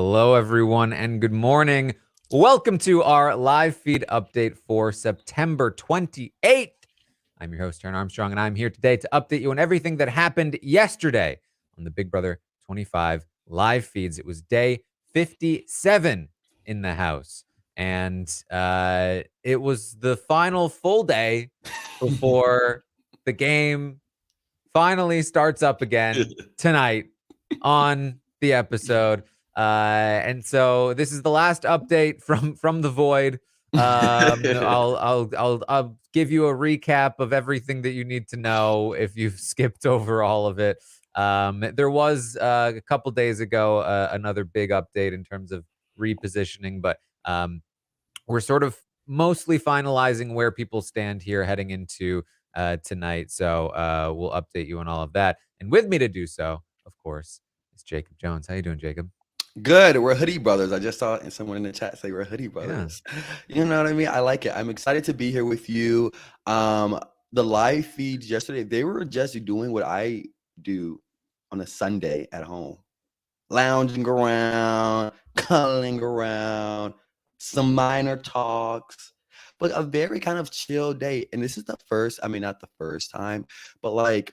Hello, everyone, and good morning. Welcome to our live feed update for September 28th. I'm your host, Taran Armstrong, and I'm here today to update you on everything that happened yesterday on the Big Brother 25 live feeds. It was day 57 in the house, and it was the final full day before the game finally starts up again tonight on the episode. And so this is the last update from the void. I'll give you a recap of everything that you need to know if you've skipped over all of it. There was a couple days ago another big update in terms of repositioning, but we're sort of mostly finalizing where people stand here heading into tonight. So we'll update you on all of that. And with me to do so, of course, is Jacob Jones. How you doing, Jacob? Good. We're hoodie brothers. I just saw someone in the chat say we're hoodie Yeah. brothers. You know what I mean? I like it. I'm excited to be here with you. The live feeds yesterday, they were just doing what I do on a Sunday at home. Lounging around, cuddling around, some minor talks, but a very kind of chill day. And this is the first, I mean, not the first time, but like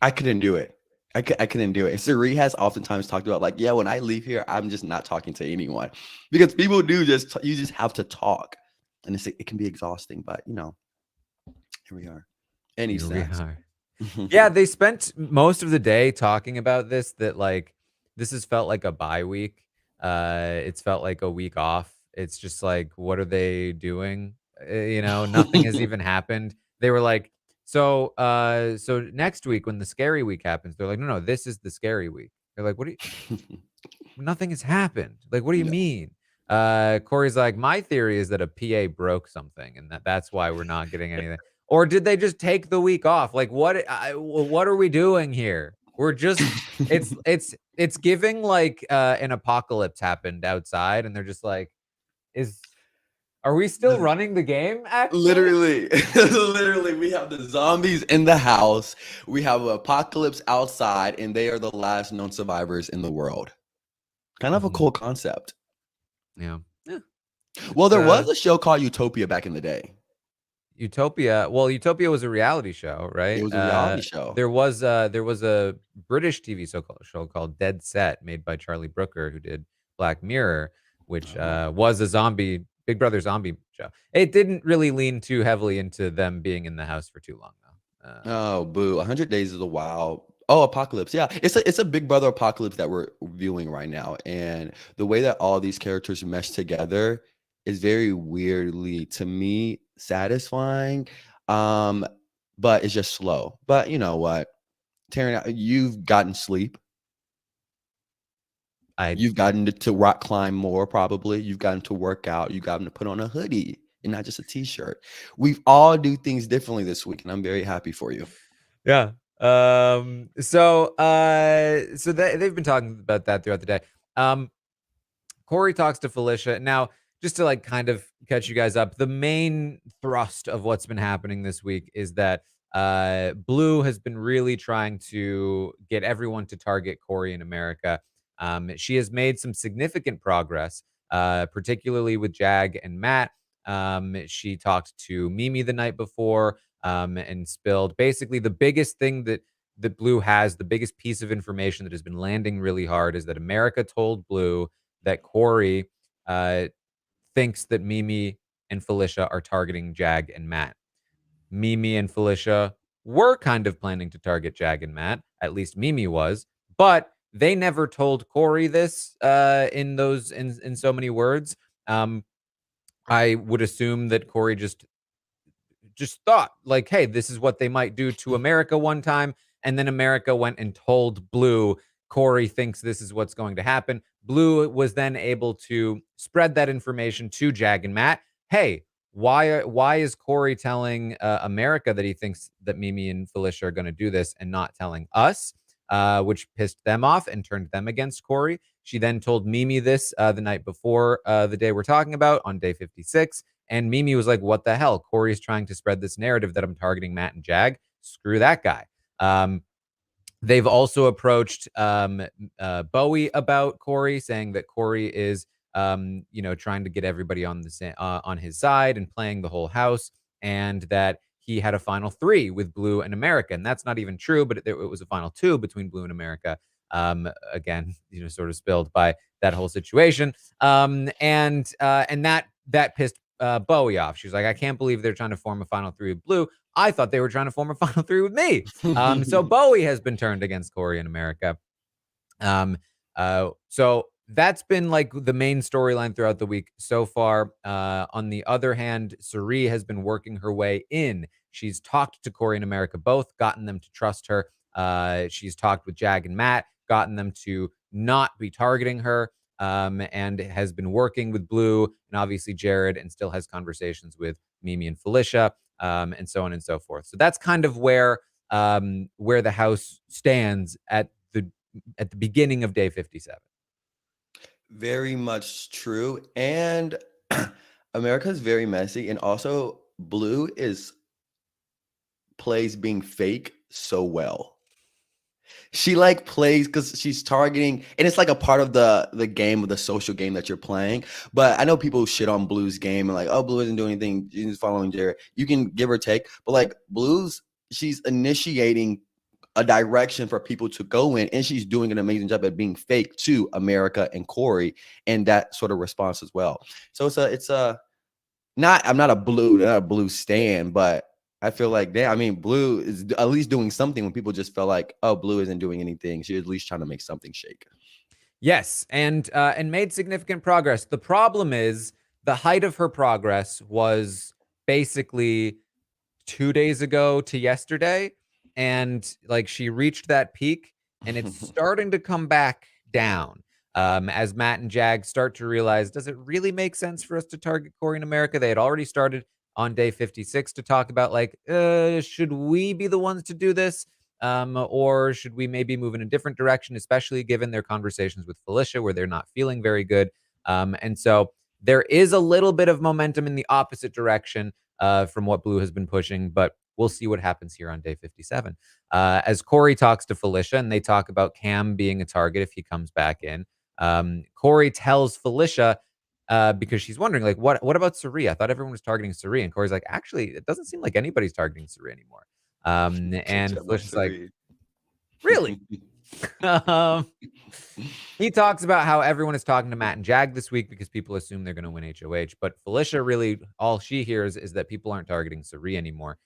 I couldn't do it. I couldn't do it. And Sari has oftentimes talked about like, yeah, when I leave here, I'm just not talking to anyone because people do you just have to talk, and it can be exhausting. But you know, here we are. Any Here we sense? are. Yeah, they spent most of the day talking about this, that like this has felt like a bye week. It's felt like a week off. It's just like, what are they doing? Nothing has even happened. They were like, so next week when the scary week happens, they're like, no, this is the scary week. They're like, what do you nothing has happened. Like, what do you Yeah. mean? Corey's like, my theory is that a PA broke something and that's why we're not getting anything. Or did they just take the week off? Like, what are we doing here? We're just it's giving like an apocalypse happened outside, and they're just like, are we still running the game? Actually, Literally, literally, we have the zombies in the house. We have an apocalypse outside, and they are the last known survivors in the world. Kind of a cool concept. Yeah. Well, there was a show called Utopia back in the day. Utopia. Well, Utopia was a reality show, right? It was a reality show. There was a British TV show called Dead Set, made by Charlie Brooker, who did Black Mirror, which was a Big Brother zombie show. It didn't really lean too heavily into them being in the house for too long, though. Oh, boo! 100 Days is a wild. Oh, apocalypse. Yeah, it's a Big Brother apocalypse that we're viewing right now, and the way that all these characters mesh together is very weirdly, to me, satisfying. But it's just slow. But you know what, Taryn, you've gotten sleep. You've gotten to rock climb more, probably. You've gotten to work out. You've gotten to put on a hoodie and not just a t-shirt. We've all do things differently this week, and I'm very happy for you. Yeah. So they've been talking about that throughout the day. Corey talks to Felicia. Now, just to like kind of catch you guys up, the main thrust of what's been happening this week is that Blue has been really trying to get everyone to target Corey in America. She has made some significant progress, particularly with Jag and Matt. She talked to Mimi the night before and spilled basically the biggest thing that Blue has, the biggest piece of information that has been landing really hard, is that America told Blue that Corey thinks that Mimi and Felicia are targeting Jag and Matt. Mimi and Felicia were kind of planning to target Jag and Matt. At least Mimi was, but they never told Corey this in so many words. I would assume that Corey just thought like, hey, this is what they might do to America one time. And then America went and told Blue, Corey thinks this is what's going to happen. Blue was then able to spread that information to Jag and Matt. Hey, why is Corey telling America that he thinks that Mimi and Felicia are going to do this and not telling us, which pissed them off and turned them against Corey. She then told Mimi this the night before the day we're talking about, on day 56. And Mimi was like, what the hell? Corey's trying to spread this narrative that I'm targeting Matt and Jag. Screw that guy. They've also approached Bowie about Corey, saying that Corey is, trying to get everybody on his side and playing the whole house, and that he had a final three with Blue and America, and that's not even true. But it was a final two between Blue and America. Again, sort of spilled by that whole situation, and that pissed Bowie off. She was like, "I can't believe they're trying to form a final three with Blue. I thought they were trying to form a final three with me." So Bowie has been turned against Corey in America. So that's been like the main storyline throughout the week so far. On the other hand, Cirie has been working her way in. She's talked to Corey and America both, gotten them to trust her. She's talked with Jag and Matt, gotten them to not be targeting her, and has been working with Blue and obviously Jared, and still has conversations with Mimi and Felicia, and so on and so forth. So that's kind of where the house stands at the beginning of day 57. Very much true. And America is very messy. And also, Blue plays being fake so well. She like plays because she's targeting, and it's like a part of the game, of the social game that you're playing. But I know people shit on Blue's game and like, oh, Blue isn't doing anything, she's following Jared. You can give or take, but like she's initiating a direction for people to go in, and she's doing an amazing job at being fake to America and Corey, and that sort of response as well. So I'm not a Blue stan, but I feel like Blue is at least doing something when people just felt like, oh, Blue isn't doing anything. She's at least trying to make something shake. Yes, and made significant progress. The problem is the height of her progress was basically 2 days ago to yesterday, and like she reached that peak, and it's starting to come back down. As Matt and Jag start to realize, does it really make sense for us to target Corey in America? They had already started on day 56 to talk about like, should we be the ones to do this? Or should we maybe move in a different direction, especially given their conversations with Felicia, where they're not feeling very good. And so there is a little bit of momentum in the opposite direction from what Blue has been pushing, but we'll see what happens here on day 57. As Corey talks to Felicia, and they talk about Cam being a target if he comes back in, Corey tells Felicia, because she's wondering, like, what about Cirie? I thought everyone was targeting Cirie. And Corey's like, actually, it doesn't seem like anybody's targeting Cirie anymore. And Felicia's like, really? He talks about how everyone is talking to Matt and Jag this week because people assume they're going to win HOH. But Felicia, really, all she hears is that people aren't targeting Cirie anymore,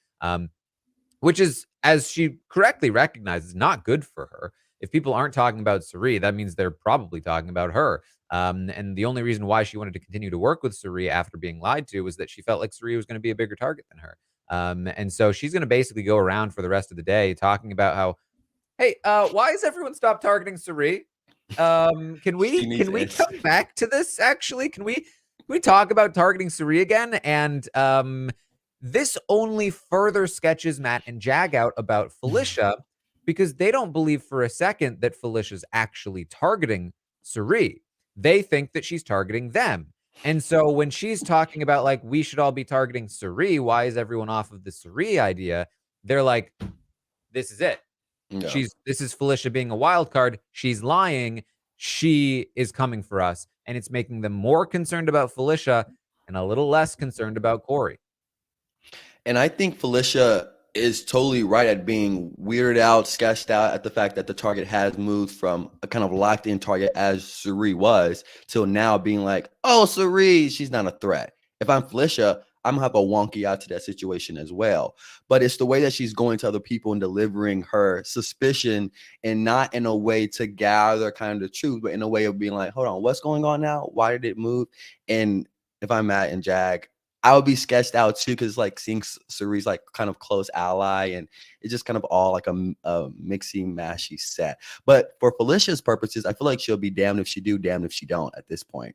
which is, as she correctly recognizes, not good for her. If people aren't talking about Cirie, that means they're probably talking about her. And the only reason why she wanted to continue to work with Cirie after being lied to was that she felt like Cirie was going to be a bigger target than her. And so she's going to basically go around for the rest of the day talking about how, hey, why has everyone stopped targeting Cirie? Can we come back to this? Actually, can we talk about targeting Cirie again? And this only further sketches Matt and Jag out about Felicia, because they don't believe for a second that Felicia's actually targeting Cirie. They think that she's targeting them. And so when she's talking about like, we should all be targeting Cirie, why is everyone off of the Cirie idea? They're like, this is it. Yeah. This is Felicia being a wild card. She's lying. She is coming for us. And it's making them more concerned about Felicia and a little less concerned about Corey. And I think Felicia is totally right at being weirded out, sketched out at the fact that the target has moved from a kind of locked in target as Cirie was, till now being like, oh, Cirie, she's not a threat. If I'm Felicia, I'm gonna have a wonky out to that situation as well. But it's the way that she's going to other people and delivering her suspicion, and not in a way to gather kind of the truth, but in a way of being like, hold on, what's going on now? Why did it move? And if I'm Matt and Jag, I would be sketched out too, because like seeing Cirie's like kind of close ally, and it's just kind of all like a mixy mashy set. But for Felicia's purposes, I feel like she'll be damned if she do, damned if she don't at this point.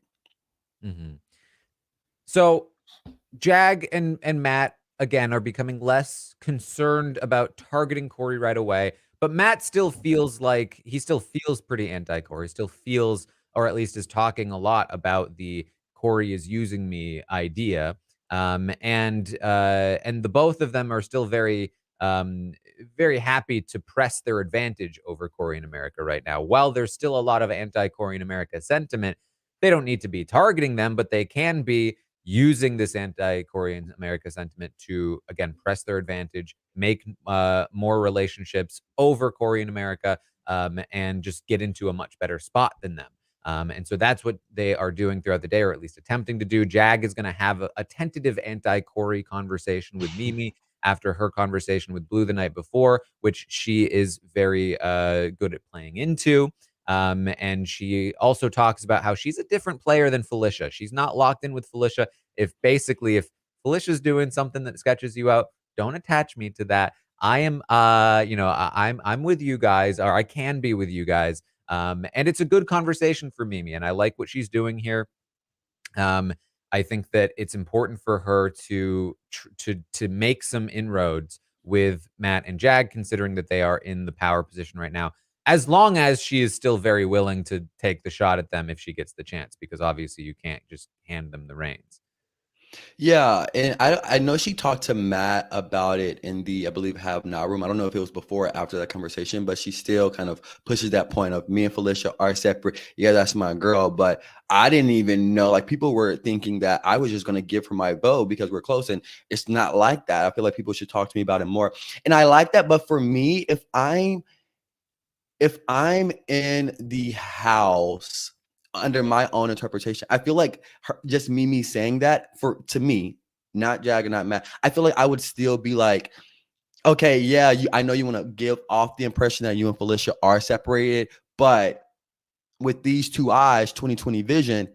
Mm-hmm. So Jag and Matt again are becoming less concerned about targeting Corey right away, but Matt still feels like he still feels pretty anti-Corey. Still feels, or at least is talking a lot about the Corey is using me idea. And the both of them are still very very happy to press their advantage over Korean America right now. While there's still a lot of anti-Korean America sentiment, they don't need to be targeting them, but they can be using this anti-Korean America sentiment to, again, press their advantage, make more relationships over Korean America, and just get into a much better spot than them. And so that's what they are doing throughout the day, or at least attempting to do. Jag is going to have a tentative anti-Corey conversation with Mimi after her conversation with Blue the night before, which she is very good at playing into. And she also talks about how she's a different player than Felicia. She's not locked in with Felicia. If Felicia's doing something that sketches you out, don't attach me to that. I am, I'm with you guys, or I can be with you guys. And it's a good conversation for Mimi, and I like what she's doing here. I think that it's important for her to make some inroads with Matt and Jag, considering that they are in the power position right now, as long as she is still very willing to take the shot at them if she gets the chance, because obviously you can't just hand them the reins. Yeah, and I know she talked to Matt about it in the, I believe, Have Now room. I don't know if it was before or after that conversation, but she still kind of pushes that point of me and Felicia are separate. Yeah, that's my girl. But I didn't even know, like, people were thinking that I was just going to give her my vote because we're close. And it's not like that. I feel like people should talk to me about it more. And I like that. But for me, if I'm in the house under my own interpretation, I feel like just Mimi saying that, to me, not Jag and not Matt, I feel like I would still be like, okay, yeah, I know you want to give off the impression that you and Felicia are separated, but with these two eyes, 2020 vision,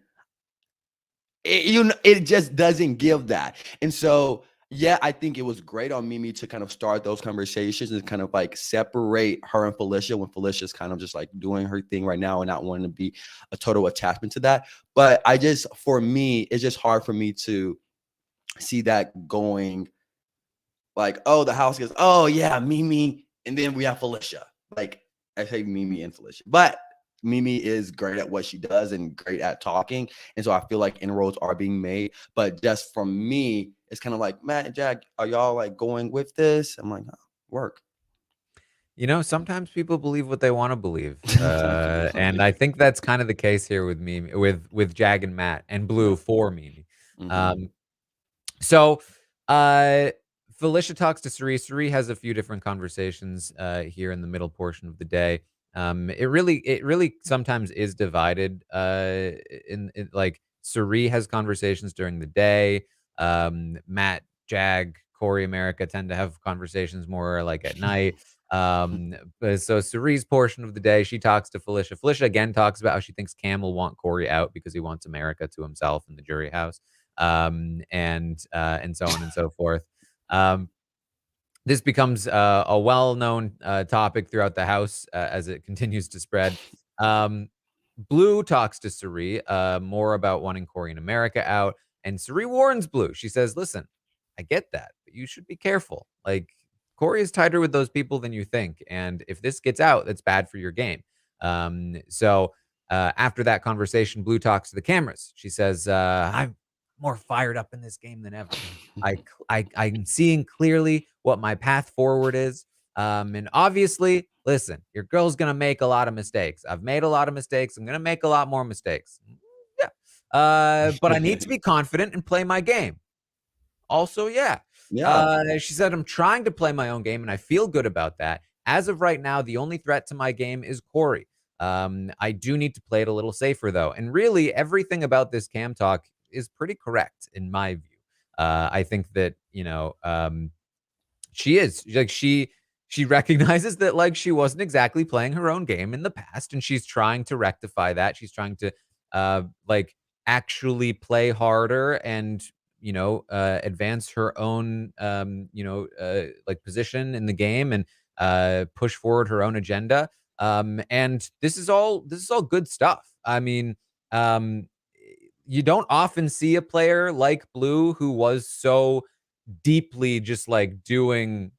it just doesn't give that. And so, yeah, I think it was great on Mimi to kind of start those conversations and kind of like separate her and Felicia when Felicia's kind of just like doing her thing right now and not wanting to be a total attachment to that. But for me, it's just hard for me to see that going like, oh, the house goes, oh yeah, Mimi, and then we have Felicia. Like, I say Mimi and Felicia, but Mimi is great at what she does and great at talking. And so I feel like inroads are being made. But just from me, it's kind of like, Matt and Jack, are y'all like going with this? I'm like, oh, work. Sometimes people believe what they want to believe, and I think that's kind of the case here with Mimi, with Jag and Matt, and Blue for Mimi. Mm-hmm. So, Felicia talks to Suri. Suri has a few different conversations here in the middle portion of the day. It really sometimes is divided. Like Suri has conversations during the day. Matt, Jag, Corey, America tend to have conversations more like at night. But so Suri's portion of the day, she talks to Felicia. Felicia again talks about how she thinks Cam will want Corey out because he wants America to himself in the jury house, and so on and so forth. This becomes a well-known topic throughout the house as it continues to spread. Blue talks to Suri more about wanting Corey and America out, and Suri warns Blue. She says, "Listen, I get that, but you should be careful. Like, Corey is tighter with those people than you think, and if this gets out, that's bad for your game." So after that conversation, Blue talks to the cameras. She says, "I'm more fired up in this game than ever. I'm seeing clearly what my path forward is. And obviously, listen, your girl's gonna make a lot of mistakes. I've made a lot of mistakes. I'm gonna make a lot more mistakes. Yeah. But I need to be confident and play my game. Also, yeah. Yeah. She said, I'm trying to play my own game, and I feel good about that. As of right now, the only threat to my game is Corey. I do need to play it a little safer, though. And really, everything about this cam talk is pretty correct in my view. I think that, she is like she recognizes that like she wasn't exactly playing her own game in the past, and she's trying to rectify that. She's trying to like actually play harder and advance her own like position in the game and push forward her own agenda. And this is all good stuff. I mean, you don't often see a player like Blue who was so deeply just like doing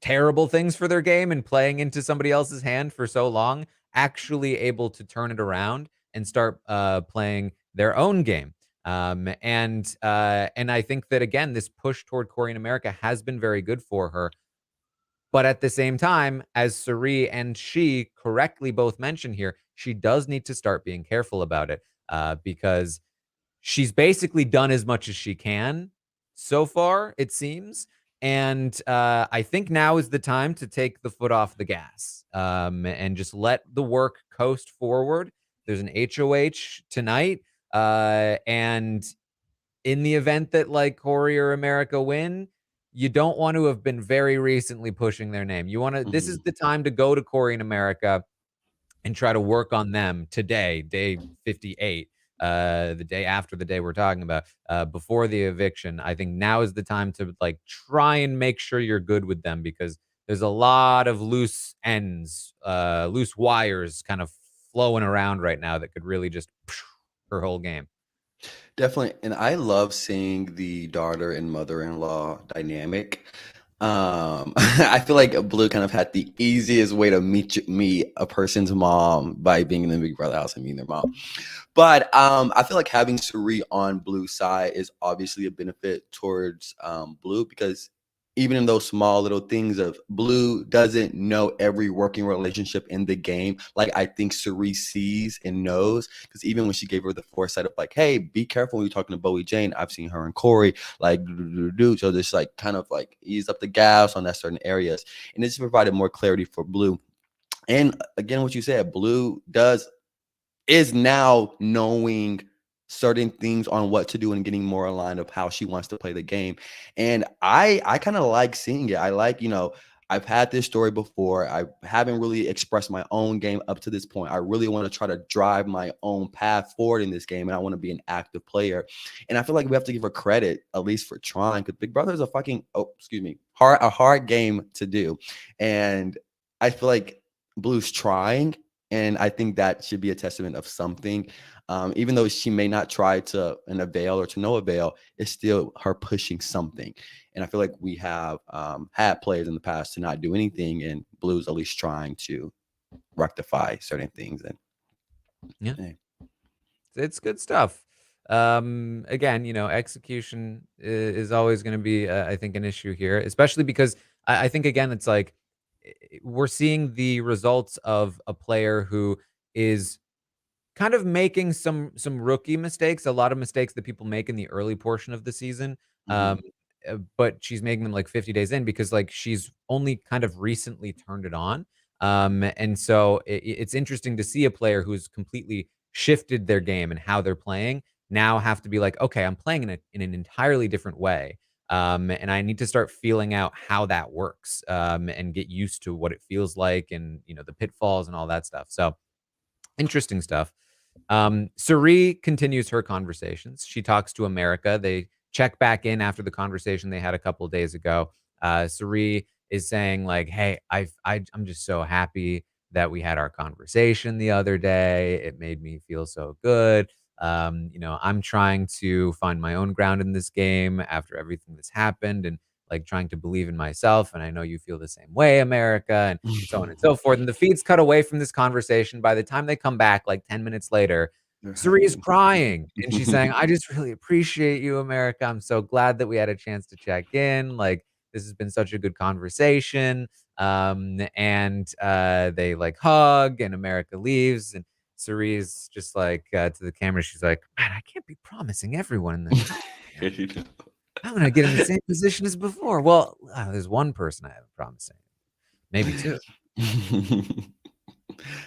terrible things for their game and playing into somebody else's hand for so long, actually able to turn it around and start playing their own game. And I think that again, this push toward Corey in America has been very good for her. But at the same time, as Suri and she correctly both mention here, she does need to start being careful about it, because she's basically done as much as she can so far, it seems. And I think now is the time to take the foot off the gas, and just let the work coast forward. There's an HOH tonight. And in the event that like Corey or America win, you don't want to have been very recently pushing their name. You want to, this is Mhm. the time to go to Corey and America and try to work on them today, day 58, the day after the day we're talking about, before the eviction. I think now is the time to like try and make sure you're good with them, because there's a lot of loose ends, loose wires kind of flowing around right now that could really just her whole game. Definitely, and I love seeing the daughter and mother-in-law dynamic. I feel like Blue kind of had the easiest way to meet a person's mom by being in the Big Brother house and meeting their mom. But I feel like having Suri on Blue's side is obviously a benefit towards Blue, because even in those small little things of Blue doesn't know every working relationship in the game, like I think Suri sees and knows, because even when she gave her the foresight of like, hey, be careful when you're talking to Bowie Jane, I've seen her and Corey, like so just like kind of like ease up the gas on that certain areas, and this provided more clarity for Blue. And again, what you said, Blue is now knowing certain things on what to do and getting more aligned of how she wants to play the game. And I kind of like seeing it. I like, I've had this story before. I haven't really expressed my own game up to this point. I really want to try to drive my own path forward in this game, and I want to be an active player. And I feel like we have to give her credit at least for trying, because Big Brother is a hard game to do. And I feel like Blue's trying, and I think that should be a testament of something. Even though she may not try to an avail or to no avail, it's still her pushing something. And I feel like we have had players in the past to not do anything, and Blue's at least trying to rectify certain things. And Yeah. hey. It's good stuff. Again, execution is always going to be, I think, an issue here, especially because I think again, it's like we're seeing the results of a player who is kind of making some rookie mistakes, a lot of mistakes that people make in the early portion of the season. Um, Mhm. but she's making them like 50 days in because like she's only kind of recently turned it on. And so it's interesting to see a player who's completely shifted their game and how they're playing now have to be like, okay, I'm playing in an entirely different way. And I need to start feeling out how that works, and get used to what it feels like, and the pitfalls and all that stuff. So interesting stuff. Suri continues her conversations. She talks to America. They check back in after the conversation they had a couple of days ago. Suri is saying like, "Hey, I'm just so happy that we had our conversation the other day. It made me feel so good. I'm trying to find my own ground in this game after everything that's happened, and like trying to believe in myself. And I know you feel the same way, America." And so on and so forth. And the feeds cut away from this conversation. By the time they come back, like 10 minutes later, They're Suri is hugging. crying and she's saying, I just really appreciate you, America. I'm so glad that we had a chance to check in. Like, this has been such a good conversation. And they like hug, and America leaves. And Suri is just like to the camera, she's like, man, I can't be promising everyone in the house. I'm going to get in the same position as before. Well, there's one person I haven't promised anything. Maybe two.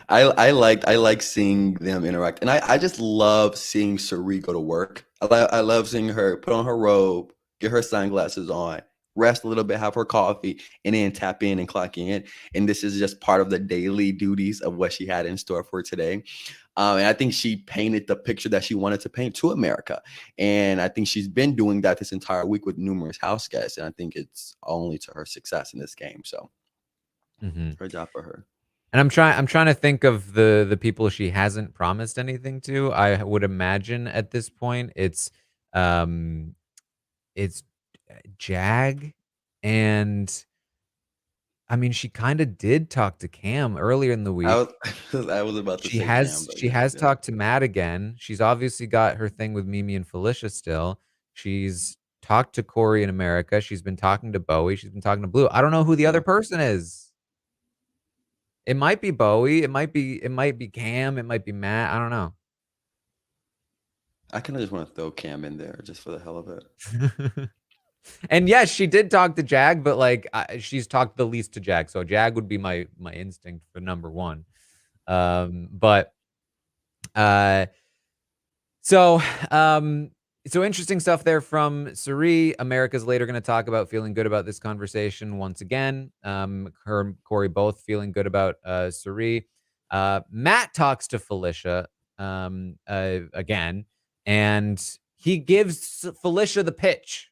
I like seeing them interact, and I just love seeing Suri go to work. I love seeing her put on her robe, get her sunglasses on, rest a little bit, have her coffee, and then tap in and clock in. And this is just part of the daily duties of what she had in store for today. And I think she painted the picture that she wanted to paint to America. And I think she's been doing that this entire week with numerous house guests. And I think it's only to her success in this game. So Hmm. her job for her. And I'm trying to think of the people she hasn't promised anything to. I would imagine at this point um it's Jag, and I mean, she kind of did talk to Cam earlier in the week. I was about to She say Cam, has but she yeah, has yeah. talked to Matt again. She's obviously got her thing with Mimi and Felicia still. She's talked to Corey in America. She's been talking to Bowie. She's been talking to Blue. I don't know who the other Yeah. person is. It might be Bowie. It might be Cam. It might be Matt. I don't know. I kind of just want to throw Cam in there just for the hell of it. And yes, she did talk to Jag, but like she's talked the least to Jag. So Jag would be my instinct for number one. But so so interesting stuff there from Suri. America's later going to talk about feeling good about this conversation once again. Her and Corey both feeling good about Suri. Matt talks to Felicia again, and he gives Felicia the pitch,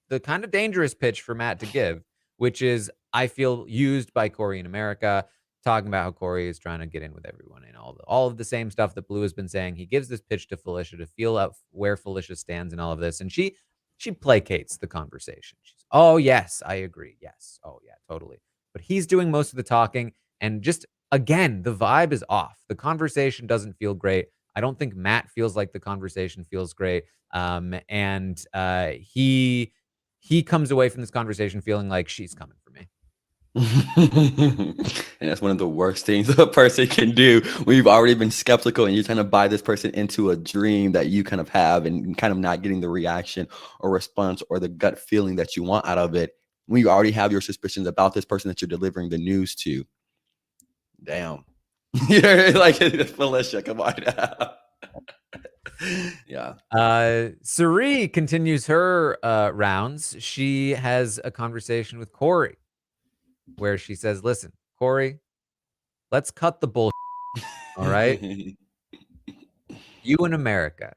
the kind of dangerous pitch for Matt to give, which is, I feel used by Corey in America, talking about how Corey is trying to get in with everyone and all of the same stuff that Blue has been saying. He gives this pitch to Felicia to feel out where Felicia stands in all of this, and she placates the conversation. She's, oh yes, I agree. Yes. Oh yeah, totally. But he's doing most of the talking, and just again, the vibe is off. The conversation doesn't feel great. I don't think Matt feels like the conversation feels great. And he comes away from this conversation feeling like she's coming for me. And that's one of the worst things a person can do when you've already been skeptical and you're trying to buy this person into a dream that you kind of have and kind of not getting the reaction or response or the gut feeling that you want out of it when you already have your suspicions about this person that you're delivering the news to. Damn. You're like, Felicia, come on now. Yeah. Suri continues her rounds. She has a conversation with Corey where she says, listen, Corey, let's cut the bullshit. All right. You in America.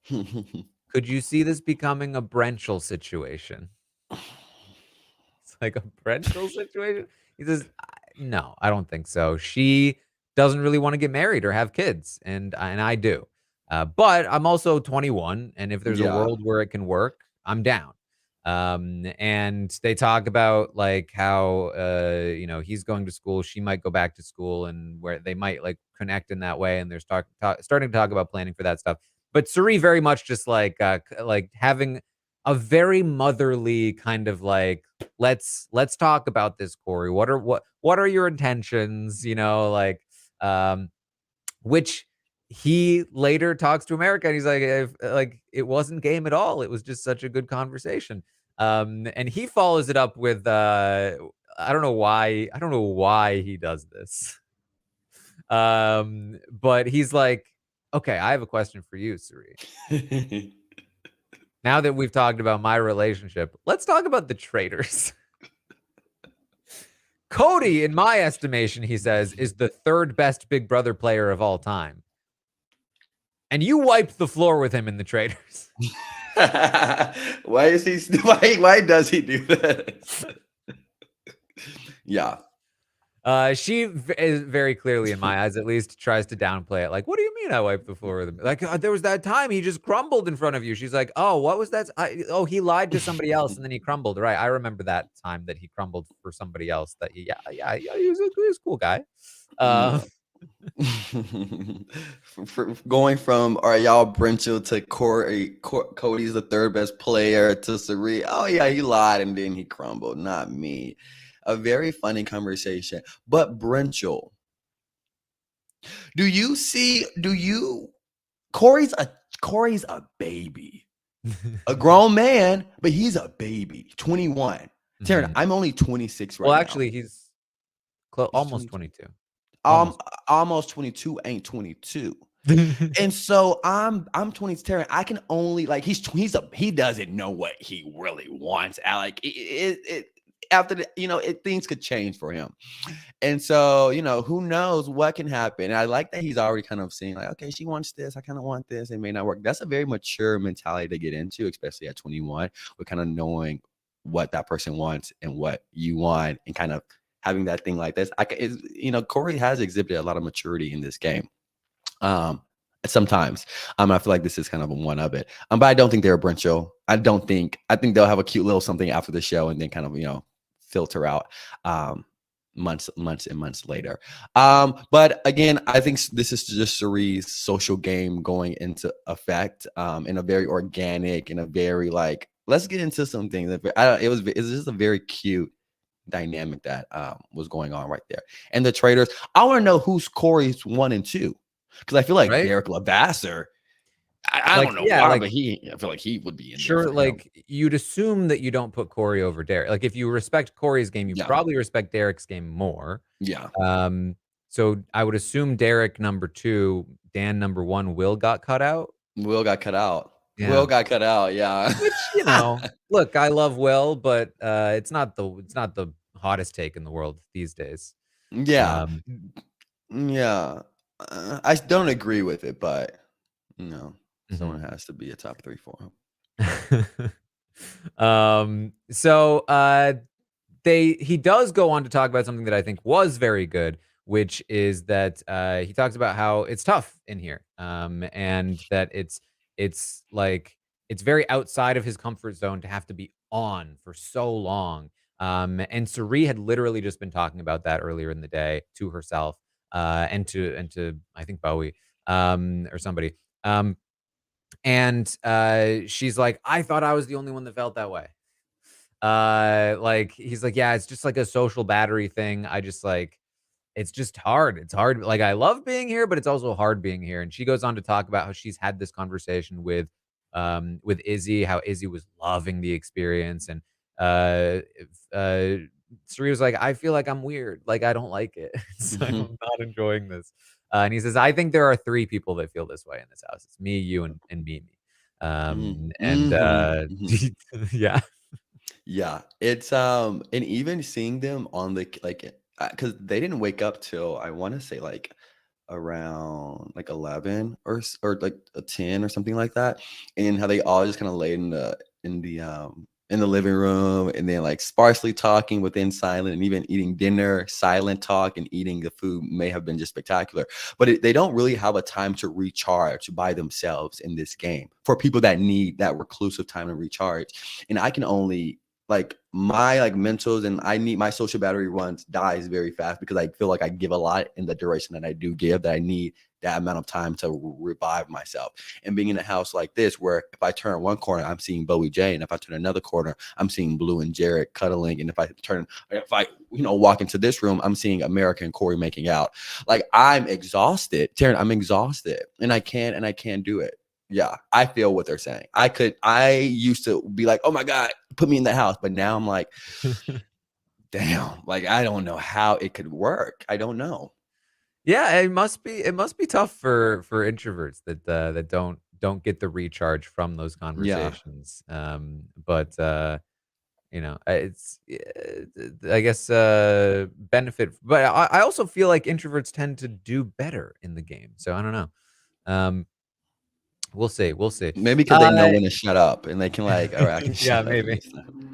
Could you see this becoming a Brenchel situation? It's like a Brenchel situation? He says, no, I don't think so. She doesn't really want to get married or have kids, and I do. But I'm also 21, and if there's a world where it can work, I'm down. And they talk about like how you know, he's going to school, she might go back to school, and where they might like connect in that way, and they're starting to talk about planning for that stuff. But Suri very much just like having a very motherly kind of like, let's talk about this, Corey. What are your intentions? You know, like which he later talks to America and he's like, it wasn't game at all. It was just such a good conversation. And he follows it up with I don't know why he does this. But he's like, okay, I have a question for you, Suri. Now that we've talked about my relationship, let's talk about the traitors. Cody, in my estimation, he says, is the third best Big Brother player of all time. And you wiped the floor with him in the traitors. Why does he do that? Yeah. She is very clearly, in my eyes at least, tries to downplay it. Like, what do you mean I wiped the floor with him? Like, there was that time he just crumbled in front of you. She's like, oh, what was that? He lied to somebody else and then he crumbled. Right. I remember that time that he crumbled for somebody else. That he was a cool guy. Going from, all right, y'all Brenchel to Corey, Cody's the third best player, to Suri. Oh yeah, he lied and then he crumbled. Not me. A very funny conversation. But Brenchel, Corey's a baby. A grown man, but he's a baby. 21. Taran, I'm only 26 right now. Well, actually, he's almost 22. Almost 22 ain't 22. And so I'm 20, Taran. I can only like he doesn't know what he really wants. Like after the, things could change for him. And so, who knows what can happen. And I like that he's already kind of seeing like, okay, she wants this. I kind of want this. It may not work. That's a very mature mentality to get into, especially at 21, with kind of knowing what that person wants and what you want and kind of having that thing like this. Corey has exhibited a lot of maturity in this game. Sometimes I feel like this is kind of one of it. But I don't think they're a Brenchel. I think they'll have a cute little something after the show and then kind of, filter out. months and months later. But again, I think this is just Cherie's social game going into effect, in a very organic and a very like, let's get into some things. It's just a very cute dynamic that was going on right there. And the traders, I want to know who's Corey's 1 and 2, because I feel like Right? Derek Levasseur, I Like, don't know yeah, why, like, but I feel like he would be in there sure, for him. like, you'd assume that you don't put Corey over Derek. Like, if you respect Corey's game, you Yeah, probably respect Derek's game more. yeah. So I would assume Derek number 2, Dan number 1, Will got cut out. Will got cut out. Yeah. Will got cut out. Yeah. Which, look, I love Will, but it's not the hottest take in the world these days. Yeah. Um, Yeah. I don't agree with it, but mhm. someone has to be a top 3 for him. So he does go on to talk about something that I think was very good, which is that he talks about how it's tough in here, and that it's like it's very outside of his comfort zone to have to be on for so long. And Suri had literally just been talking about that earlier in the day to herself, and to I think Bowie, or somebody. And she's like, I thought I was the only one that felt that way. Like, he's like, yeah, it's just like a social battery thing. I just like, it's just hard. It's hard. Like, I love being here, but it's also hard being here. And she goes on to talk about how she's had this conversation with Izzy, how Izzy was loving the experience. And Suri was like, I feel like I'm weird. Like, I don't like it. It's like, I'm not enjoying this. And he says, I think there are 3 people that feel this way in this house. It's me, you, and Mimi. And yeah. Yeah, it's and even seeing them on the like, because they didn't wake up till, I want to say, like around like 11 or like a 10 or something like that, and how they all just kind of laid in the living room, and then like sparsely talking within silent, and even eating dinner silent talk, and eating the food may have been just spectacular. But they don't really have a time to recharge by themselves in this game, for people that need that reclusive time to recharge. And I can only, like, my like mentals, and I need my social battery runs dies very fast, because I feel like I give a lot in the duration that I do give, that I need that amount of time to revive myself. And being in a house like this, where if I turn one corner, I'm seeing Bowie J, and if I turn another corner, I'm seeing Blue and Jared cuddling, and if I walk into this room, I'm seeing America and Corey making out. Like, I'm exhausted, Taryn. I'm exhausted, and I can't do it. Yeah, I feel what they're saying. I used to be like, oh my God, put me in the house. But now I'm like, damn, like, I don't know how it could work. I don't know. Yeah, it must be tough for introverts that don't get the recharge from those Yeah. conversations. But it's I guess benefit, but I also feel like introverts tend to do better in the game. So I don't know. We'll see. We'll see. Maybe because they know when to shut up, and they can like, all right, I can Yeah, shut up maybe. this time.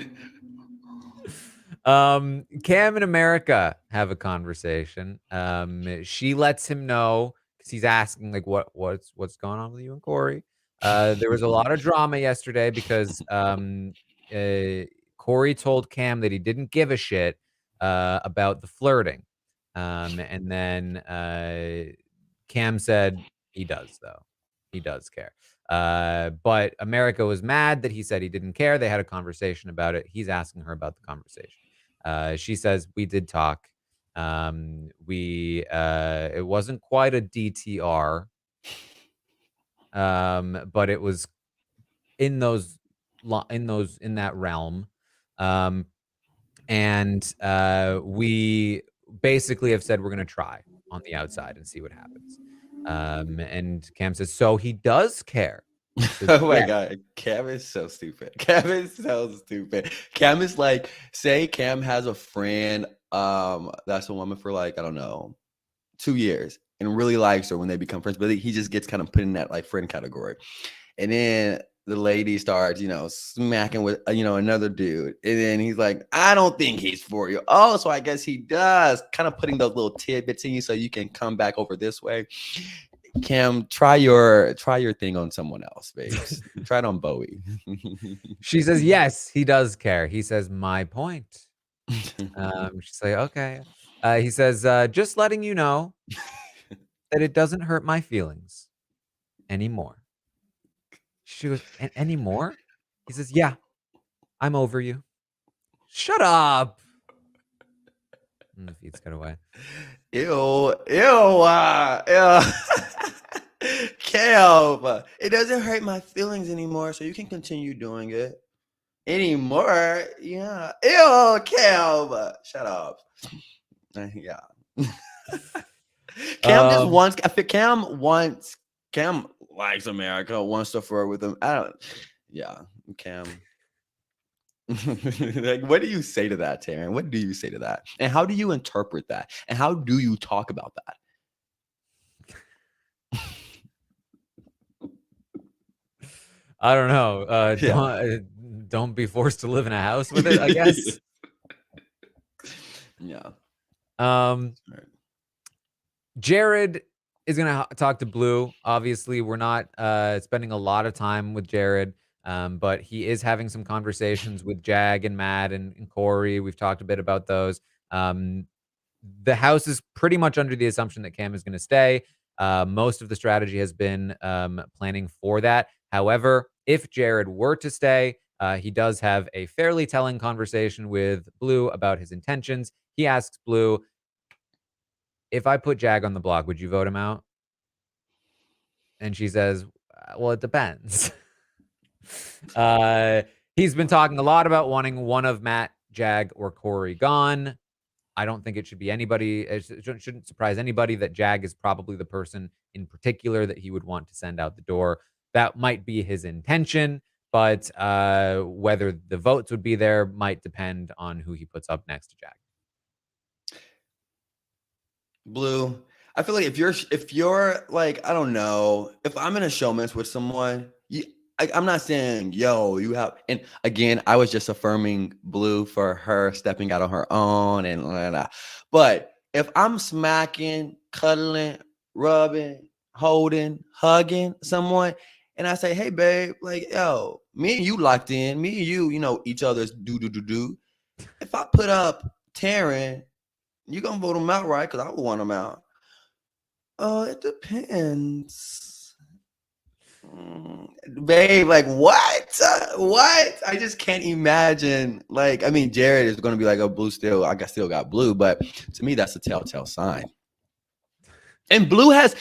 Cam and America have a conversation. She lets him know, because he's asking like, what's going on with you and Corey? There was a lot of drama yesterday because Corey told Cam that he didn't give a shit about the flirting, and then Cam said he does, though. He does care. But America was mad that he said he didn't care. They had a conversation about it. He's asking her about the conversation. She says, we did talk. It wasn't quite a DTR, but it was in in that realm. Um, and we basically have said we're going to try on the outside and see what happens. And Cam says, so he does care. She says, Oh my yeah. God, Cam is so stupid. Cam is so stupid. Cam is like, say Cam has a friend, that's a woman for like, I don't know, 2 years, and really likes her when they become friends, but he just gets kind of put in that like friend category. And then the lady starts, smacking with, another dude. And then he's like, I don't think he's for you. Oh, so I guess he does. Kind of putting those little tidbits in you so you can come back over this way. Cam, try your thing on someone else, babes. Try it on Bowie. She says, yes, he does care. He says, my point. She's like, okay. He says, just letting you know that it doesn't hurt my feelings anymore. She goes, anymore? He says, yeah, I'm over you. Shut up. And the feeds cut away. Ew, ew. Kev, it doesn't hurt my feelings anymore, so you can continue doing it. Anymore? Yeah. Ew, Kev. Shut up. Yeah. Cam just wants. I feel Cam likes America, wants to flirt with him. I don't. Yeah, Cam. Like, what do you say to that, Taran? What do you say to that? And how do you interpret that? And how do you talk about that? I don't know. Yeah. Don't be forced to live in a house with it, I guess. Yeah. Jared is going to talk to Blue. Obviously, we're not spending a lot of time with Jared, but he is having some conversations with Jag and Matt and Corey. We've talked a bit about those. The house is pretty much under the assumption that Cam is going to stay. Most of the strategy has been planning for that. However, if Jared were to stay, he does have a fairly telling conversation with Blue about his intentions. He asks Blue, if I put Jag on the block, would you vote him out? And she says, well, it depends. He's been talking a lot about wanting one of Matt, Jag, or Corey gone. I don't think it should be anybody. It shouldn't surprise anybody that Jag is probably the person in particular that he would want to send out the door. That might be his intention, but whether the votes would be there might depend on who he puts up next to Jag. Blue, I feel like if you're like, I don't know, if I'm in a showman's with someone, I'm not saying, yo, you have, and again, I was just affirming Blue for her stepping out on her own and blah, blah, blah. But if I'm smacking, cuddling, rubbing, holding, hugging someone, and I say, hey, babe, like, yo, me and you locked in, me and you know, each other's do. If I put up Taran, you gonna vote him out, right? Because I would want him out. Oh, it depends. Babe, like what? What? I just can't imagine. Like, I mean, Jared is gonna be like, oh, Blue still, I still got Blue, but to me, that's a telltale sign. And Blue has,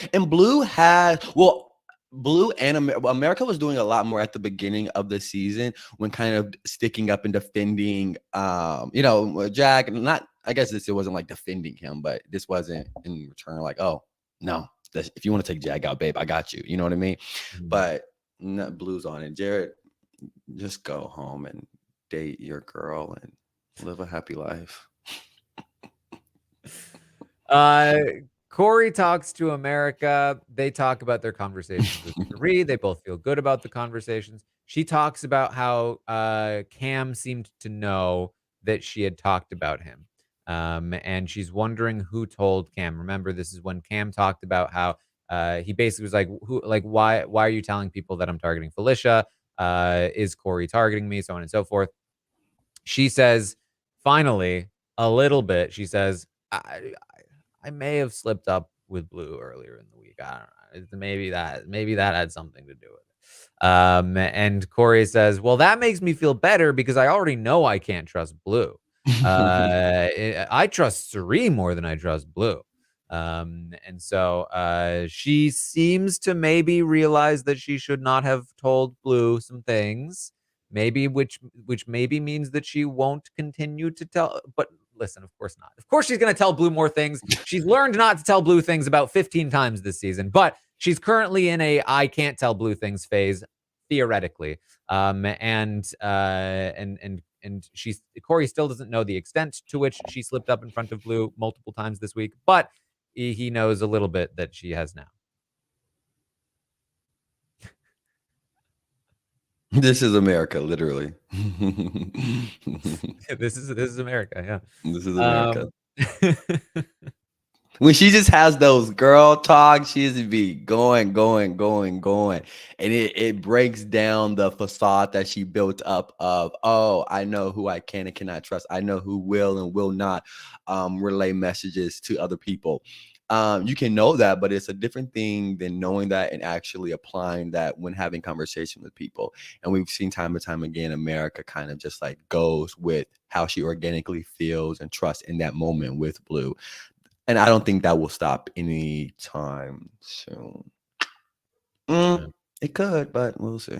well, Blue and America was doing a lot more at the beginning of the season when kind of sticking up and defending, you know, Jag. Not, I guess it wasn't like defending him, but this wasn't in return like, oh no, if you want to take Jag out, babe, I got you. You know what I mean? Mm-hmm. But not Blue's on it. Jared, just go home and date your girl and live a happy life. Corey talks to America. They talk about their conversations with Marie. They both feel good about the conversations. She talks about how Cam seemed to know that she had talked about him. And she's wondering who told Cam. Remember, this is when Cam talked about how he basically was like, why are you telling people that I'm targeting Felicia? Is Corey targeting me? So on and so forth. She says, finally, a little bit, she says, I may have slipped up with Blue earlier in the week. I don't know. Maybe that had something to do with it. And Corey says, well, that makes me feel better because I already know I can't trust Blue. I trust Suri more than I trust Blue. And so she seems to maybe realize that she should not have told Blue some things, maybe which maybe means that she won't continue to tell. But listen, of course not. Of course she's going to tell Blue more things. She's learned not to tell Blue things about 15 times this season, but she's currently in a I can't tell Blue things phase, theoretically. And Corey still doesn't know the extent to which she slipped up in front of Blue multiple times this week, but he knows a little bit that she has now. This is America, literally. This is America, yeah. This is America. When she just has those girl talk, she just be going, going, going, going. And it breaks down the facade that she built up of, oh, I know who I can and cannot trust. I know who will and will not relay messages to other people. You can know that, but it's a different thing than knowing that and actually applying that when having conversation with people. And we've seen time and time again, America kind of just like goes with how she organically feels and trusts in that moment with Blue. And I don't think that will stop anytime soon. Yeah. It could, but we'll see.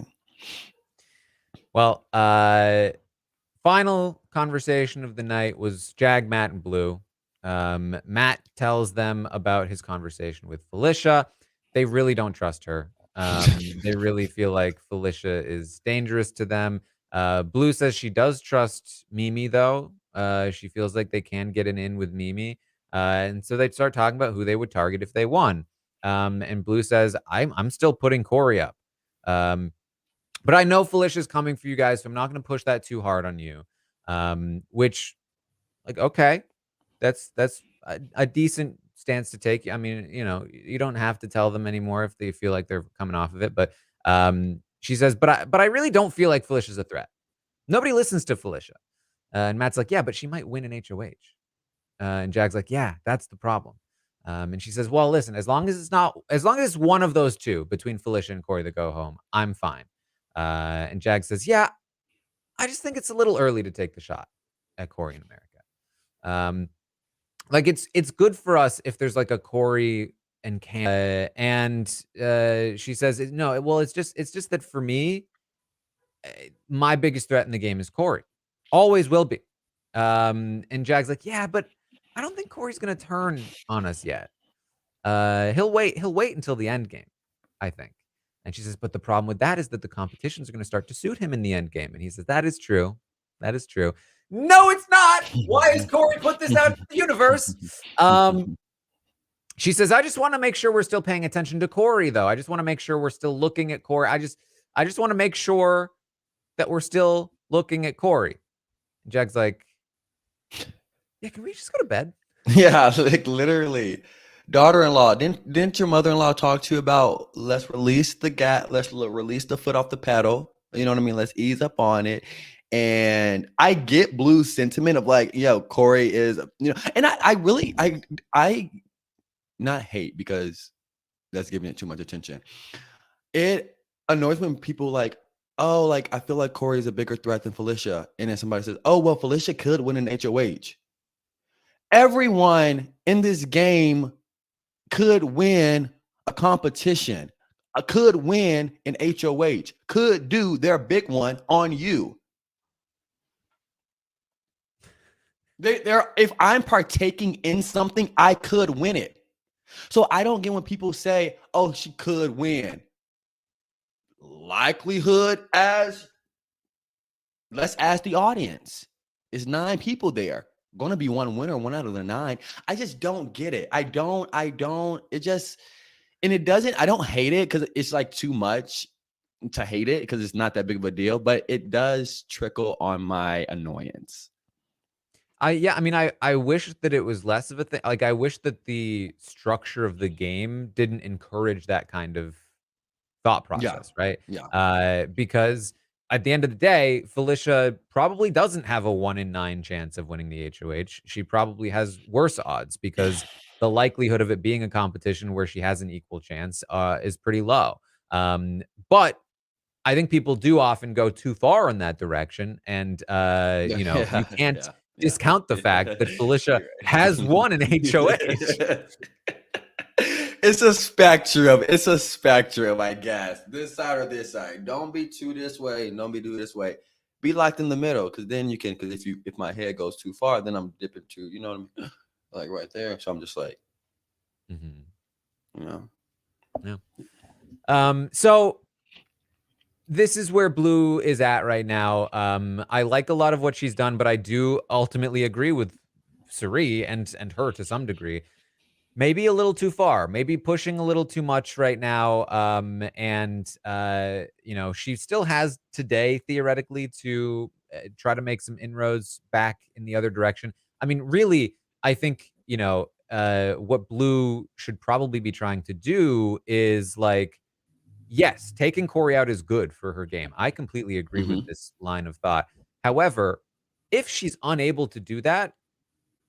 Well, final conversation of the night was Jag, Matt, and Blue. Matt tells them about his conversation with Felicia. They really don't trust her. They really feel like Felicia is dangerous to them. Blue says she does trust Mimi, though. She feels like they can get an in with Mimi. And so they start talking about who they would target if they won. And Blue says, I'm still putting Corey up. But I know Felicia's coming for you guys, so I'm not gonna push that too hard on you. Which, like, okay, that's a decent stance to take. I mean, you know, you don't have to tell them anymore if they feel like they're coming off of it. But she says, but I really don't feel like Felicia's a threat. Nobody listens to Felicia. And Matt's like, yeah, but she might win an HOH. And Jag's like, yeah, that's the problem. And she says, well, listen, as long as it's one of those two between Felicia and Corey that go home, I'm fine. And Jag says, yeah, I just think it's a little early to take the shot at Corey in America. Like it's good for us if there's like a Corey and Cam. She says, no, well, it's just that for me, my biggest threat in the game is Corey. Always will be. And Jag's like, yeah, but I don't think Corey's gonna turn on us yet. He'll wait until the end game, I think. And she says, but the problem with that is that the competitions are gonna start to suit him in the end game. And he says, that is true. That is true. No, it's not. Why has Corey put this out in the universe? She says, I just want to make sure we're still paying attention to Corey, though. I just want to make sure we're still looking at Corey. I just want to make sure that we're still looking at Corey. And Jag's like, yeah, can we just go to bed? Yeah, like literally. Daughter-in-law, didn't your mother-in-law talk to you about let's release release the foot off the pedal? You know what I mean? Let's ease up on it. And I get Blue's sentiment of like, yo, Corey is, you know, and I really I not hate because that's giving it too much attention. It annoys when people like, oh, like I feel like Corey is a bigger threat than Felicia. And then somebody says, oh, well, Felicia could win an HOH. Everyone in this game could win a competition, could win an HOH, could do their big one on you. If I'm partaking in something, I could win it. So I don't get when people say, oh, she could win. Likelihood as, let's ask the audience. Is 9 people there? Going to be one winner, 1 out of the 9. I just don't get it. I don't, it just, and it doesn't, I don't hate it because it's like too much to hate it because it's not that big of a deal, but it does trickle on my annoyance. I mean, I wish that it was less of a thing. Like, I wish that the structure of the game didn't encourage that kind of thought process, right? Yeah. Because at the end of the day, Felicia probably doesn't have a 1 in 9 chance of winning the HOH. She probably has worse odds because the likelihood of it being a competition where she has an equal chance is pretty low. But I think people do often go too far in that direction, and you know, you can't discount the fact that Felicia has won an HOH. It's a spectrum. It's a spectrum, I guess. This side or this side. Don't be too this way. Don't be too this way. Be locked in the middle, because then you can. Because if my head goes too far, then I'm dipping too. You know what I mean? Like right there. So I'm just like, you know. Yeah. So this is where Blue is at right now. I like a lot of what she's done, but I do ultimately agree with Suri and her to some degree. Maybe a little too far, maybe pushing a little too much right now. You know, she still has today theoretically to try to make some inroads back in the other direction. I mean, really, I think, you know, what Blue should probably be trying to do is like, yes, taking Corey out is good for her game. I completely agree with Mhm. this line of thought. However, if she's unable to do that,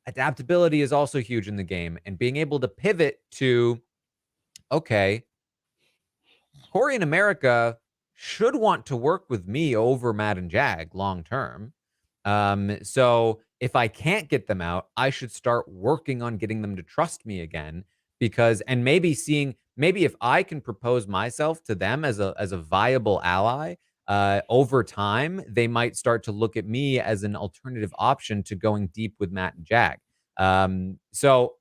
adaptability is also huge in the game, and being able to pivot to, okay, Corey in America should want to work with me over Matt and Jag long term. So if I can't get them out, I should start working on getting them to trust me again. Because and maybe seeing maybe if I can propose myself to them as a viable ally, over time, they might start to look at me as an alternative option to going deep with Matt and Jag. So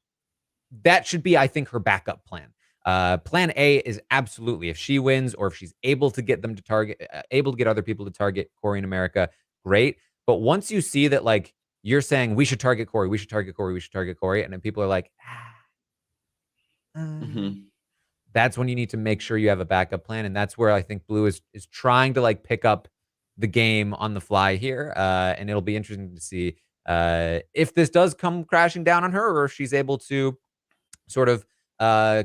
that should be, I think, her backup plan. Plan A is absolutely if she wins or if she's able to get them to target, able to get other people to target Corey in America, great. But once you see that, like, you're saying we should target Corey, we should target Corey, we should target Corey, and then people are like, Mhm. that's when you need to make sure you have a backup plan, and that's where I think Blue is trying to like pick up the game on the fly here, and it'll be interesting to see if this does come crashing down on her, or if she's able to sort of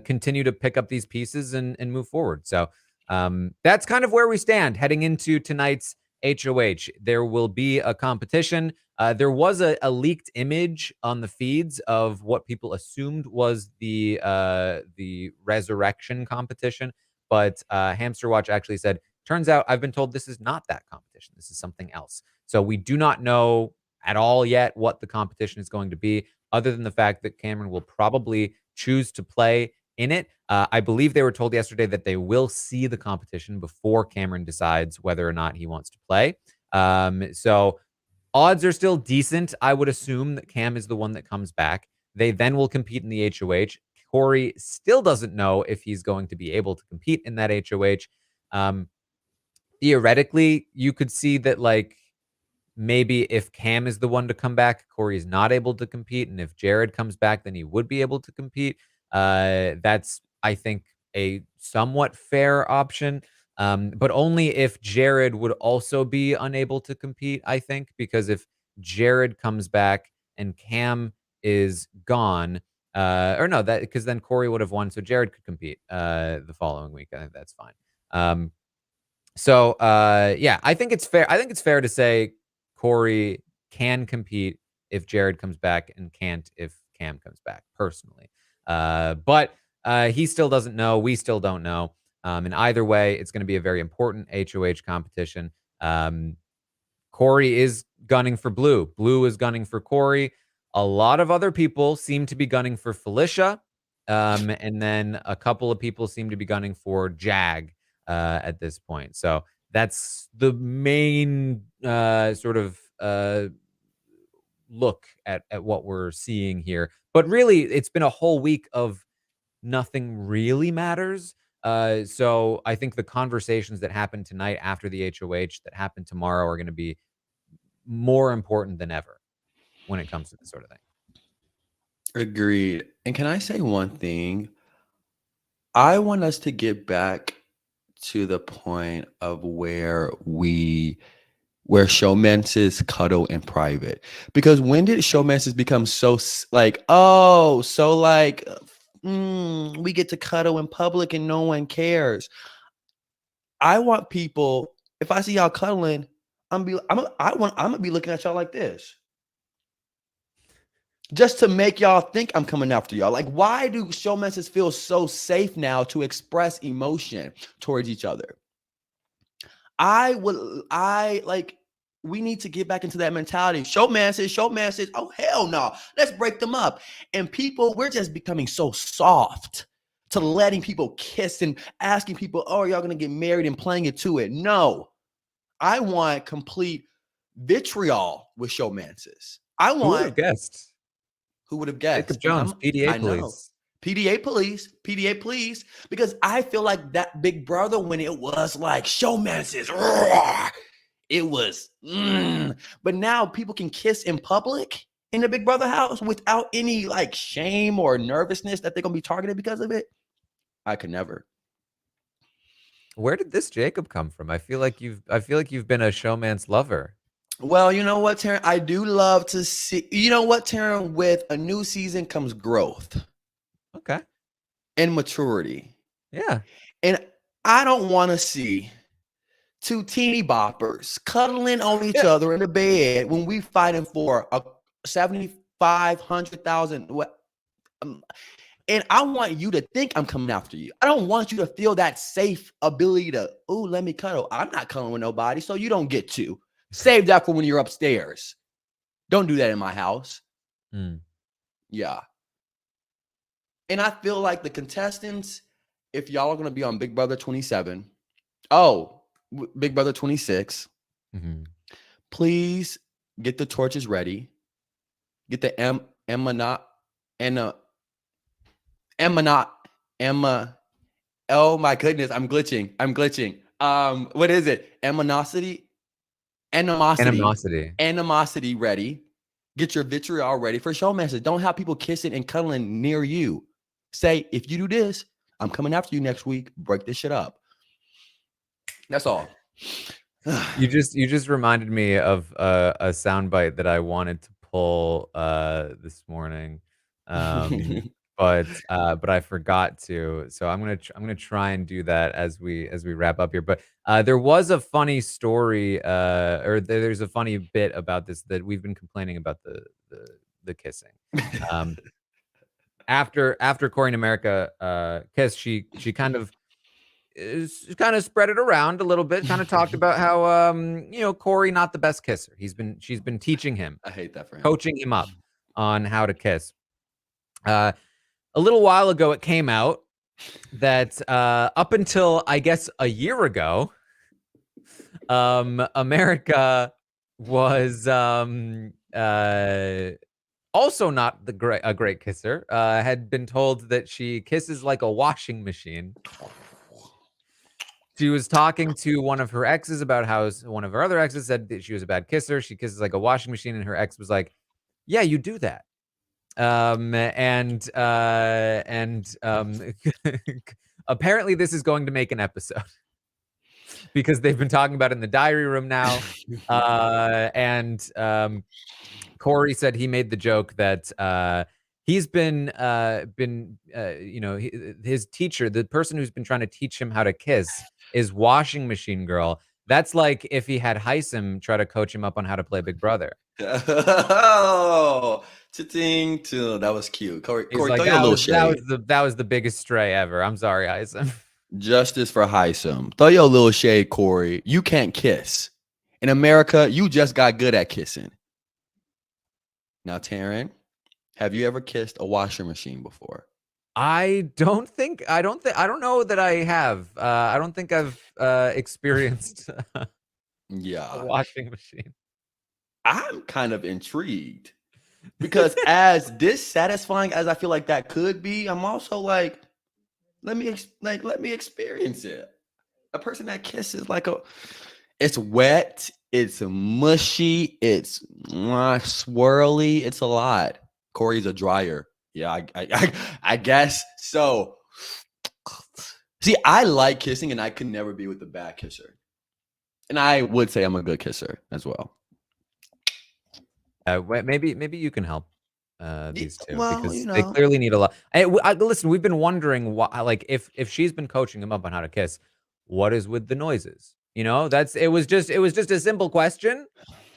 continue to pick up these pieces and move forward. So that's kind of where we stand heading into tonight's HOH. There will be a competition. There was a leaked image on the feeds of what people assumed was the resurrection competition, but Hamster Watch actually said, "Turns out I've been told this is not that competition. This is something else." So we do not know at all yet what the competition is going to be, other than the fact that Cameron will probably choose to play in it. I believe they were told yesterday that they will see the competition before Cameron decides whether or not he wants to play. So odds are still decent. I would assume that Cam is the one that comes back. They then will compete in the HOH. Corey still doesn't know if he's going to be able to compete in that HOH. Um, Theoretically, you could see that, like, maybe if Cam is the one to come back, Corey's not able to compete, and if Jared comes back, then he would be able to compete. That's, I think, a somewhat fair option, but only if Jared would also be unable to compete, I think, because if Jared comes back and Cam is gone, or no, that because then Corey would have won, so Jared could compete the following week. I think that's fine. Yeah, I think it's fair. I think it's fair to say Corey can compete if Jared comes back and can't if Cam comes back, personally. But he still doesn't know. We still don't know. And either way, it's going to be a very important HOH competition. Um, Corey is gunning for Blue. Blue is gunning for Corey. A lot of other people seem to be gunning for Felicia. And then a couple of people seem to be gunning for Jag at this point. So that's the main sort of look at what we're seeing here. But really, it's been a whole week of nothing really matters. So I think the conversations that happen tonight after the HOH that happen tomorrow are going to be more important than ever when it comes to this sort of thing. Agreed. And can I say one thing? I want us to get back to the point of where showmances cuddle in private. Because when did showmances become so like, oh, so like we get to cuddle in public and no one cares. I want people, if I see y'all cuddling, I'm gonna be looking at y'all like this. Just to make y'all think I'm coming after y'all. Like, why do showmances feel so safe now to express emotion towards each other? We need to get back into that mentality. Showmances, oh hell no. Let's break them up. And people, we're just becoming so soft to letting people kiss and asking people, oh, are y'all gonna get married and playing it to it? No. I want complete vitriol with showmances. I Who would want have guessed? who would have guessed? Jacob Jones, PDA I know. police. PDA police, because I feel like that Big Brother when it was like showmances, roar, it was, but now people can kiss in public in the Big Brother house without any like shame or nervousness that they're gonna be targeted because of it. I could never. Where did this Jacob come from? I feel like you've been a showman's lover. Well, you know what, Taran? I do love to see. You know what, Taran? With a new season comes growth Okay. and maturity, Yeah. and I don't want to see two teeny boppers cuddling on each other in the bed when we fighting for a 7,500,000. And I want you to think I'm coming after you. I don't want you to feel that safe ability to, oh, let me cuddle. I'm not cuddling with nobody, so you don't get to. Save that for when you're upstairs. Don't do that in my house. Yeah. And I feel like the contestants, if y'all are going to be on Big Brother 27, Big Brother 26, please get the torches ready. Get the Emma. Oh my goodness, I'm glitching. What is it? Animosity ready. Get your vitriol ready for show message. Don't have people kissing and cuddling near you. Say, if you do this, I'm coming after you next week. Break this shit up. That's all. You just reminded me of a soundbite that I wanted to pull this morning, but I forgot to. So I'm gonna try and do that as we wrap up here. But there was a funny story, or there's a funny bit about this that we've been complaining about the kissing. After Corey and America kissed, she kind of spread it around a little bit, kind of talked about how Corey not the best kisser. She's been teaching him, I hate that for him, coaching him up on how to kiss. A little while ago, it came out that up until I guess a year ago, America was also not a great kisser. Had been told that she kisses like a washing machine. She was talking to one of her exes about how one of her other exes said that she was a bad kisser. She kisses like a washing machine, and her ex was like, "Yeah, you do that." Apparently this is going to make an episode because they've been talking about it in the diary room now. Corey said he made the joke that he's been his teacher, the person who's been trying to teach him how to kiss, is washing machine girl. That's like if he had Heisem try to coach him up on how to play Big Brother. Oh, cha-ting, that was cute. Corey, Like, throw your little shade. That was the biggest stray ever. I'm sorry, Heisem. Justice for Heisem. Throw your little shade, Corey. You can't kiss. In America, you just got good at kissing. Now, Taran, have you ever kissed a washing machine before? I don't know that I have. I don't think I've experienced a washing machine. I'm kind of intrigued because as dissatisfying as I feel like that could be, I'm also like, let me experience it. A person that kisses it's wet, it's mushy, it's swirly, it's a lot. Corey's a dryer. Yeah, I guess so. See, I like kissing, and I could never be with a bad kisser. And I would say I'm a good kisser as well. Maybe you can help these two, because they clearly need a lot. Listen, we've been wondering why, like, if she's been coaching him up on how to kiss, what is with the noises? It was just a simple question,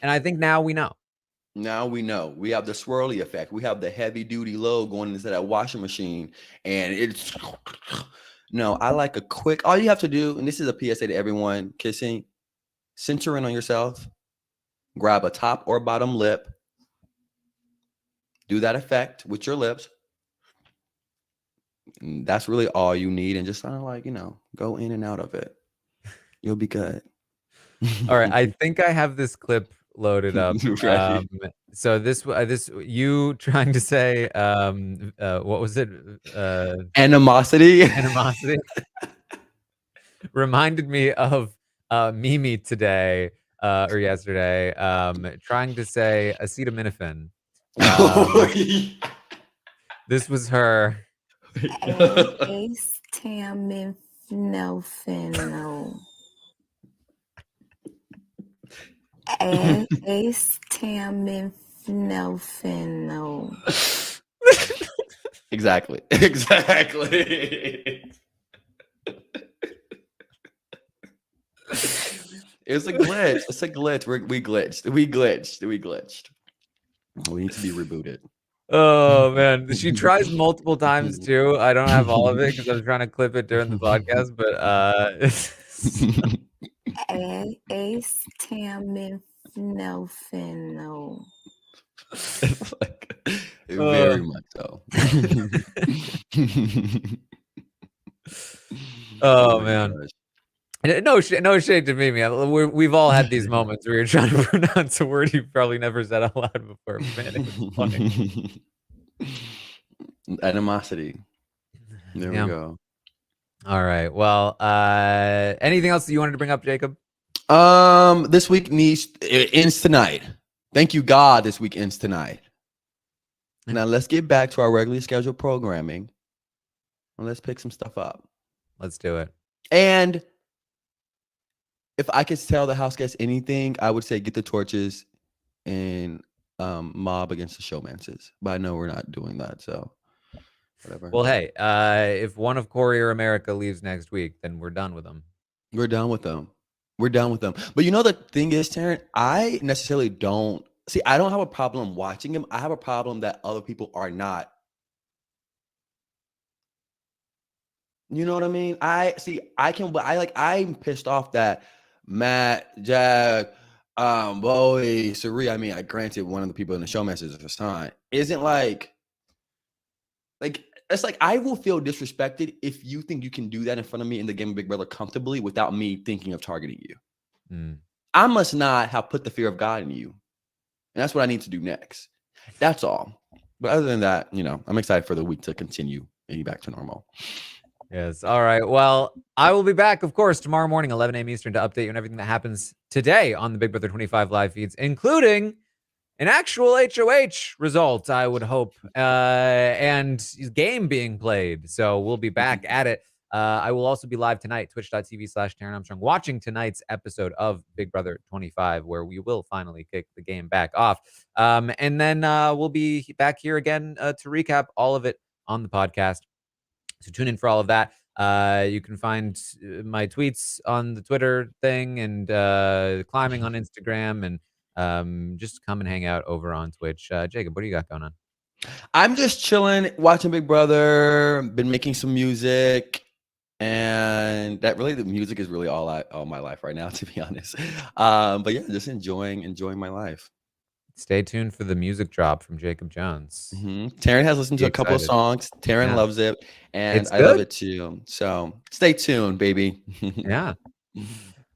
and I think now we know. Now we know. We have the swirly effect. We have the heavy duty load going into that washing machine, and it's no. I like a quick. All you have to do, and this is a PSA to everyone kissing, center in on yourself. Grab a top or bottom lip. Do that effect with your lips. And that's really all you need, and just kind of go in and out of it. You'll be good. All right, I think I have this clip loaded up. Right. So this you trying to say what was it? Animosity. Reminded me of Mimi today or yesterday trying to say acetaminophen. This was her. Ace Tammin no. Exactly. Exactly. It's a glitch. It's a glitch. We glitched. We glitched. We glitched. We need to be rebooted. Oh man, she tries multiple times too. I don't have all of it because I'm trying to clip it during the podcast, but Ace Tammin no. It's like uh, very much so. oh my man. gosh. No, no shade to me, man. We've all had these moments where you're trying to pronounce a word you've probably never said out loud before. But man, it was funny. Animosity. There we Yeah. go. All right. Well, anything else that you wanted to bring up, Jacob? This week ends tonight. Thank you, God. This week ends tonight. Now let's get back to our regularly scheduled programming, and let's pick some stuff up. Let's do it. And if I could tell the house guests anything, I would say get the torches and mob against the showmances. But I know we're not doing that, so whatever. Well, hey, if one of Corey or America leaves next week, then we're done with them. We're done with them. We're done with them. But you know the thing is, Taran, I necessarily don't see. I don't have a problem watching him. I have a problem that other people are not. You know what I mean? I'm pissed off that Matt, Jack, Bowie, Sari. I mean, granted, one of the people in the showmasters is Hassan. Isn't like it's like I will feel disrespected if you think you can do that in front of me in the game of Big Brother comfortably without me thinking of targeting you. I must not have put the fear of God in you. And that's what I need to do next. That's all. But other than that, I'm excited for the week to continue getting back to normal. Yes. All right. Well, I will be back, of course, tomorrow morning, 11 a.m. Eastern, to update you on everything that happens today on the Big Brother 25 live feeds, including an actual HOH result, I would hope, and game being played. So we'll be back at it. I will also be live tonight, twitch.tv/Taran Armstrong, watching tonight's episode of Big Brother 25, where we will finally kick the game back off. And then we'll be back here again to recap all of it on the podcast. So tune in for all of that. You can find my tweets on the Twitter thing and climbing on Instagram, and just come and hang out over on Twitch. Jacob, what do you got going on? I'm just chilling, watching Big Brother, been making some music, and the music is really all my life right now, to be honest. But yeah, just enjoying my life. Stay tuned for the music drop from Jacob Jones. Taran has listened to a couple of songs. Taran loves it, and I love it too. So stay tuned, baby. Yeah.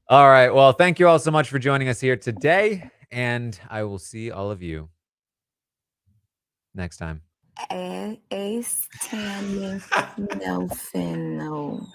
All right. Well, thank you all so much for joining us here today, and I will see all of you next time. Ace Tammin no.